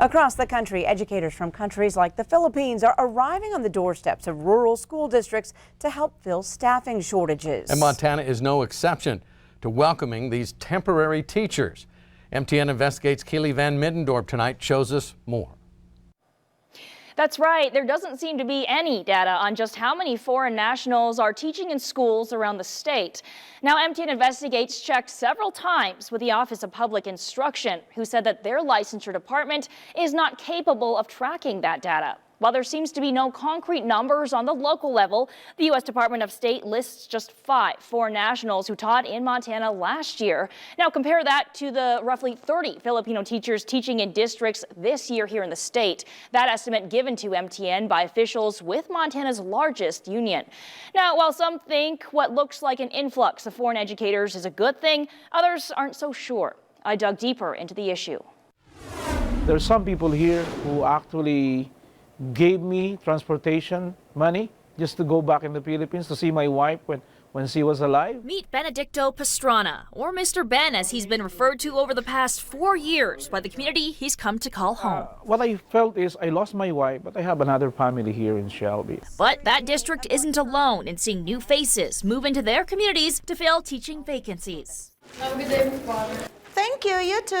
Across the country, educators from countries like the Philippines are arriving on the doorsteps of rural school districts to help fill staffing shortages. And Montana is no exception to welcoming these temporary teachers. MTN Investigates' Keely Van Middendorp tonight shows us more. That's right. There doesn't seem to be any data on just how many foreign nationals are teaching in schools around the state. Now, MTN Investigates checked several times with the Office of Public Instruction, who said that their licensure department is not capable of tracking that data. While there seems to be no concrete numbers on the local level, the U.S. Department of State lists just 5 foreign nationals who taught in Montana last year. Now compare that to the roughly 30 Filipino teachers teaching in districts this year here in the state. That estimate given to MTN by officials with Montana's largest union. Now, while some think what looks like an influx of foreign educators is a good thing, others aren't so sure. I dug deeper into the issue. There are some people here who actually gave me transportation money just to go back in the Philippines to see my wife when she was alive. Meet Benedicto Pastrana, or Mr. Ben as he's been referred to over the past 4 years by the community he's come to call home. What I felt is I lost my wife, but I have another family here in Shelby. But that district isn't alone in seeing new faces move into their communities to fill teaching vacancies. Have a good day, Father. Thank you, you too.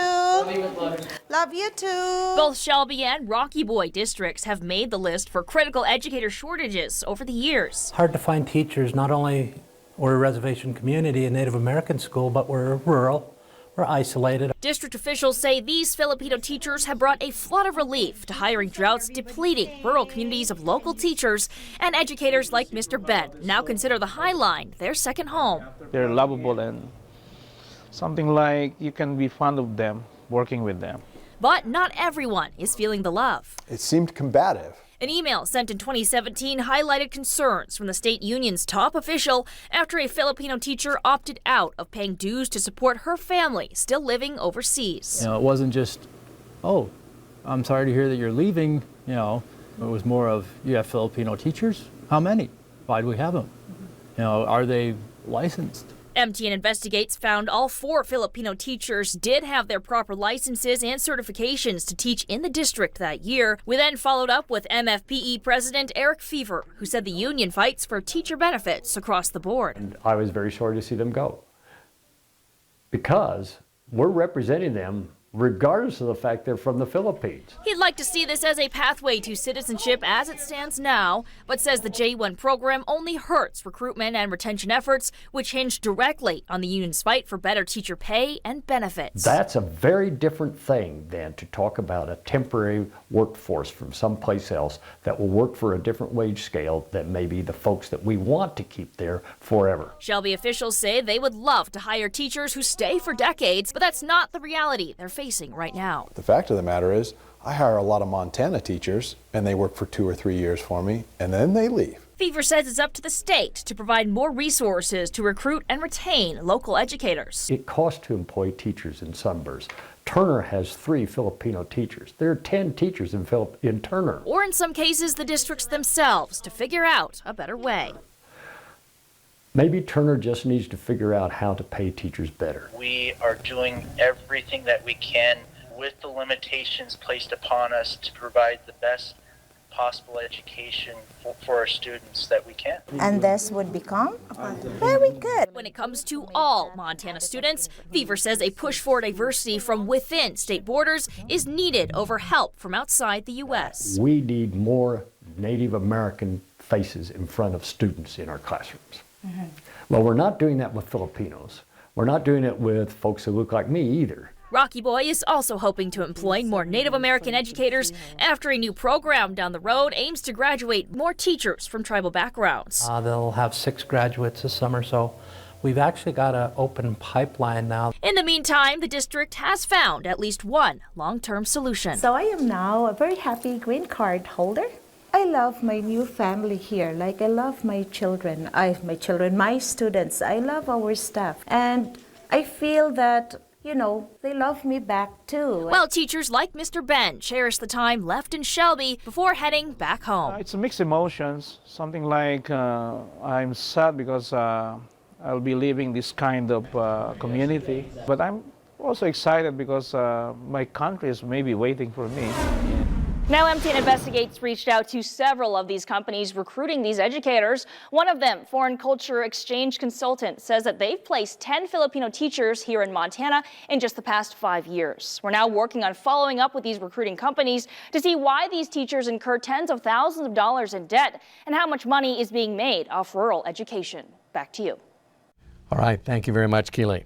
Love you too. Both Shelby and Rocky Boy districts have made the list for critical educator shortages over the years. Hard to find teachers. Not only we're a reservation community, a Native American school, but we're rural, we're isolated. District officials say these Filipino teachers have brought a flood of relief to hiring droughts depleting rural communities of local teachers, and educators like Mr. Ben now consider the High Line their second home. They're lovable and something like you can be fond of them, working with them. But not everyone is feeling the love. It seemed combative. An email sent in 2017 highlighted concerns from the state union's top official after a Filipino teacher opted out of paying dues to support her family still living overseas. You know, it wasn't just, oh, I'm sorry to hear that you're leaving. You know, it was more of, you have Filipino teachers? How many? Why do we have them? You know, are they licensed? MTN Investigates found all 4 Filipino teachers did have their proper licenses and certifications to teach in the district that year. We then followed up with MFPE President Eric Fever, who said the union fights for teacher benefits across the board. And I was very sorry to see them go because we're representing them regardless of the fact they're from the Philippines. He'd like to see this as a pathway to citizenship as it stands now, but says the J1 program only hurts recruitment and retention efforts, which hinge directly on the union's fight for better teacher pay and benefits. That's a very different thing than to talk about a temporary workforce from someplace else that will work for a different wage scale than maybe the folks that we want to keep there forever. Shelby officials say they would love to hire teachers who stay for decades, but that's not the reality they're facing right now. The fact of the matter is, I hire a lot of Montana teachers, and they work for 2 or 3 years for me, and then they leave. Fever says it's up to the state to provide more resources to recruit and retain local educators. It costs to employ teachers in Sunburst. Turner has 3 Filipino teachers. There are 10 teachers in Turner. Or in some cases, the districts themselves to figure out a better way. Maybe Turner just needs to figure out how to pay teachers better. We are doing everything that we can with the limitations placed upon us to provide the best possible education for our students that we can. And this would become very good. When it comes to all Montana students, Fever says a push for diversity from within state borders is needed over help from outside the U.S. We need more Native American faces in front of students in our classrooms. Well, we're not doing that with Filipinos. We're not doing it with folks who look like me either. Rocky Boy is also hoping to employ more Native American educators after a new program down the road aims to graduate more teachers from tribal backgrounds. They'll have 6 graduates this summer, so we've actually got an open pipeline now. In the meantime, the district has found at least one long-term solution. So I am now a very happy green card holder. I love my new family here, like I love my children. My students, I love our staff. And I feel that, you know, they love me back too. Well, teachers like Mr. Ben cherish the time left in Shelby before heading back home. It's mixed emotions, something like I'm sad because I'll be leaving this kind of community. But I'm Also excited because my country is maybe waiting for me. Now, MTN Investigates reached out to several of these companies recruiting these educators. One of them, Foreign Culture Exchange Consultant, says that they've placed 10 Filipino teachers here in Montana in just the past 5 years. We're now working on following up with these recruiting companies to see why these teachers incur tens of thousands of dollars in debt and how much money is being made off rural education. Back to you. All right, thank you very much, Keely.